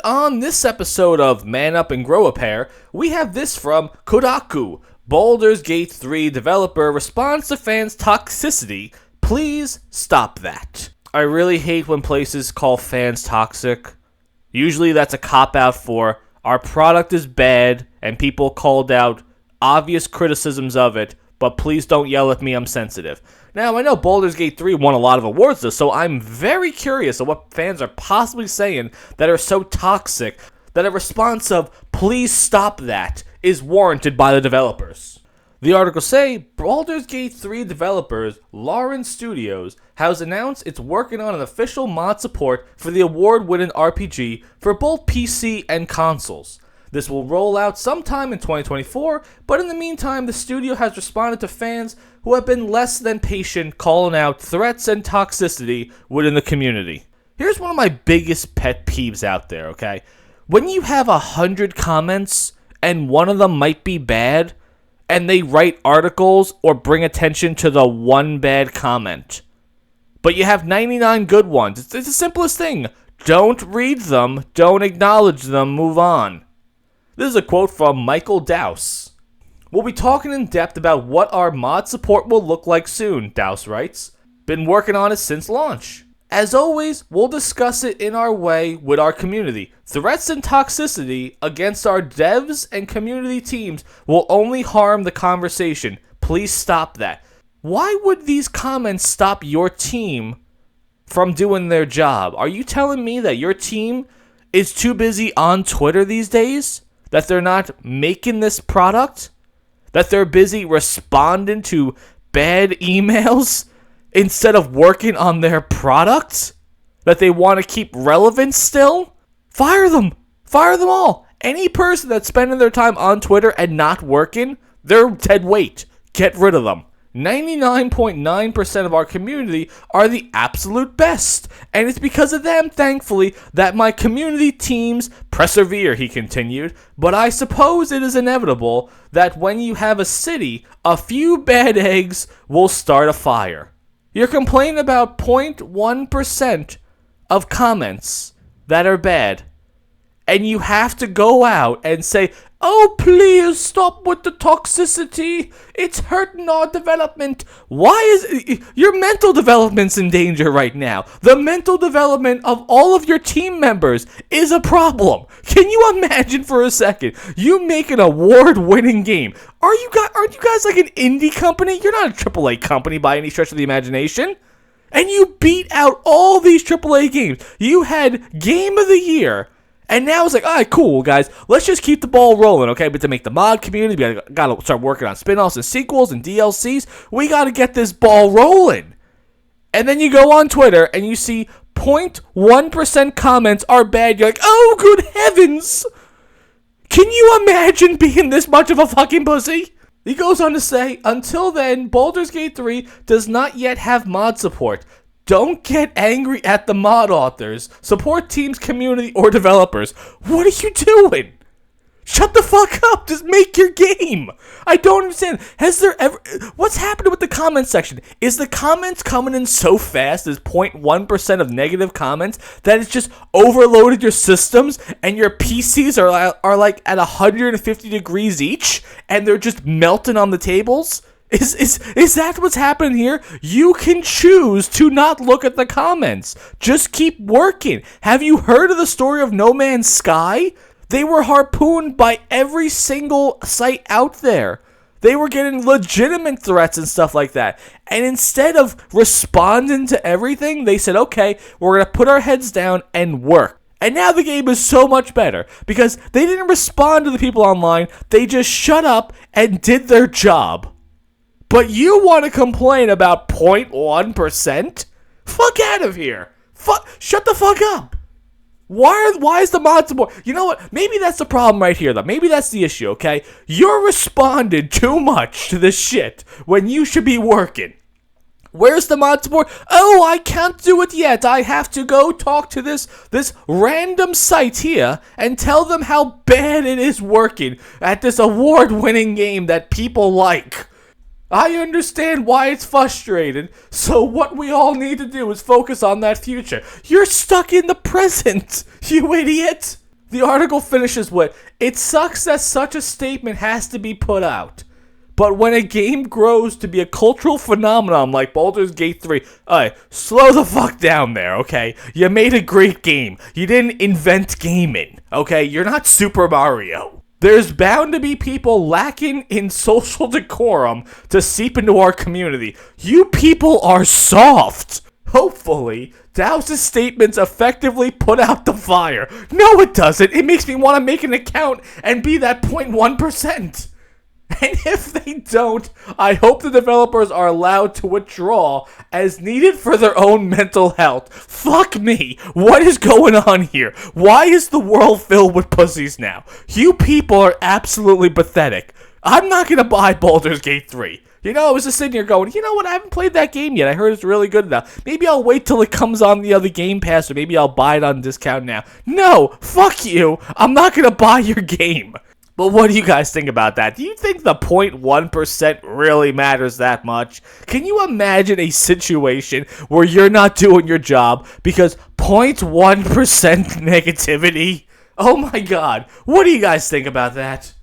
on this episode of Man Up and Grow a Pair, we have this from Kodaku. Baldur's Gate 3 developer responds to fans' toxicity. Please stop that. I really hate when places call fans toxic. Usually that's a cop-out for our product is bad and people called out obvious criticisms of it, but please don't yell at me, I'm sensitive. Now, I know Baldur's Gate 3 won a lot of awards though, so I'm very curious of what fans are possibly saying that are so toxic that a response of please stop that is warranted by the developers. The articles say Baldur's Gate 3 developers Lauren Studios has announced it's working on an official mod support for the award-winning RPG for both PC and consoles. This will roll out sometime in 2024, but in the meantime, the studio has responded to fans who have been less than patient calling out threats and toxicity within the community. Here's one of my biggest pet peeves out there, okay? When you have 100 comments and one of them might be bad, and they write articles or bring attention to the one bad comment, but you have 99 good ones, it's the simplest thing. Don't read them, don't acknowledge them, move on. This is a quote from Michael Dowse. We'll be talking in depth about what our mod support will look like soon, Dowse writes. Been working on it since launch. As always, we'll discuss it in our way with our community. Threats and toxicity against our devs and community teams will only harm the conversation. Please stop that. Why would these comments stop your team from doing their job? Are you telling me that your team is too busy on Twitter these days? That they're not making this product? That they're busy responding to bad emails instead of working on their product? That they want to keep relevant still? Fire them! Fire them all! Any person that's spending their time on Twitter and not working, they're dead weight. Get rid of them. 99.9% of our community are the absolute best, and it's because of them, thankfully, that my community teams persevere, he continued. But I suppose it is inevitable that when you have a city, a few bad eggs will start a fire. You're complaining about 0.1% of comments that are bad, and you have to go out and say, oh, please stop with the toxicity. It's hurting our development. Why is your mental development's in danger right now? The mental development of all of your team members is a problem. Can you imagine for a second? You make an award-winning game. Aren't you guys like an indie company? You're not a AAA company by any stretch of the imagination. And you beat out all these AAA games. You had Game of the Year. And now it's like, all right, cool, guys. Let's just keep the ball rolling, okay? But to make the mod community, we gotta start working on spin-offs and sequels and DLCs. We gotta get this ball rolling. And then you go on Twitter and you see 0.1% comments are bad. You're like, oh, good heavens. Can you imagine being this much of a fucking pussy? He goes on to say, until then, Baldur's Gate 3 does not yet have mod support. Don't get angry at the mod authors. Support teams, community, or developers. What are you doing? Shut the fuck up. Just make your game. I don't understand. What's happening with the comment section? Is the comments coming in so fast as 0.1% of negative comments that it's just overloaded your systems and your PCs are like at 150 degrees each and they're just melting on the tables? Is that what's happening here? You can choose to not look at the comments. Just keep working. Have you heard of the story of No Man's Sky? They were harpooned by every single site out there. They were getting legitimate threats and stuff like that. And instead of responding to everything, they said, okay, we're going to put our heads down and work. And now the game is so much better because they didn't respond to the people online. They just shut up and did their job. But you want to complain about 0.1%? Fuck out of here. Shut the fuck up. Why is the mod support? You know what? Maybe that's the problem right here, though. Maybe that's the issue, okay? You're responding too much to this shit when you should be working. Where's the mod support? Oh, I can't do it yet. I have to go talk to this random site here and tell them how bad it is working at this award-winning game that people like. I understand why it's frustrating, so what we all need to do is focus on that future. You're stuck in the present, you idiot! The article finishes with, "It sucks that such a statement has to be put out. But when a game grows to be a cultural phenomenon like Baldur's Gate 3, slow the fuck down there, okay? You made a great game. You didn't invent gaming, okay? You're not Super Mario. There's bound to be people lacking in social decorum to seep into our community. You people are soft." Hopefully, Dow's statements effectively put out the fire. No, it doesn't. It makes me want to make an account and be that 0.1%. And if they don't, I hope the developers are allowed to withdraw as needed for their own mental health. Fuck me. What is going on here? Why is the world filled with pussies now? You people are absolutely pathetic. I'm not going to buy Baldur's Gate 3. You know, I was just sitting here going, you know what, I haven't played that game yet. I heard it's really good now. Maybe I'll wait till it comes on the other Game Pass, or maybe I'll buy it on discount now. No, fuck you. I'm not going to buy your game. But what do you guys think about that? Do you think the 0.1% really matters that much? Can you imagine a situation where you're not doing your job because 0.1% negativity? Oh my god. What do you guys think about that?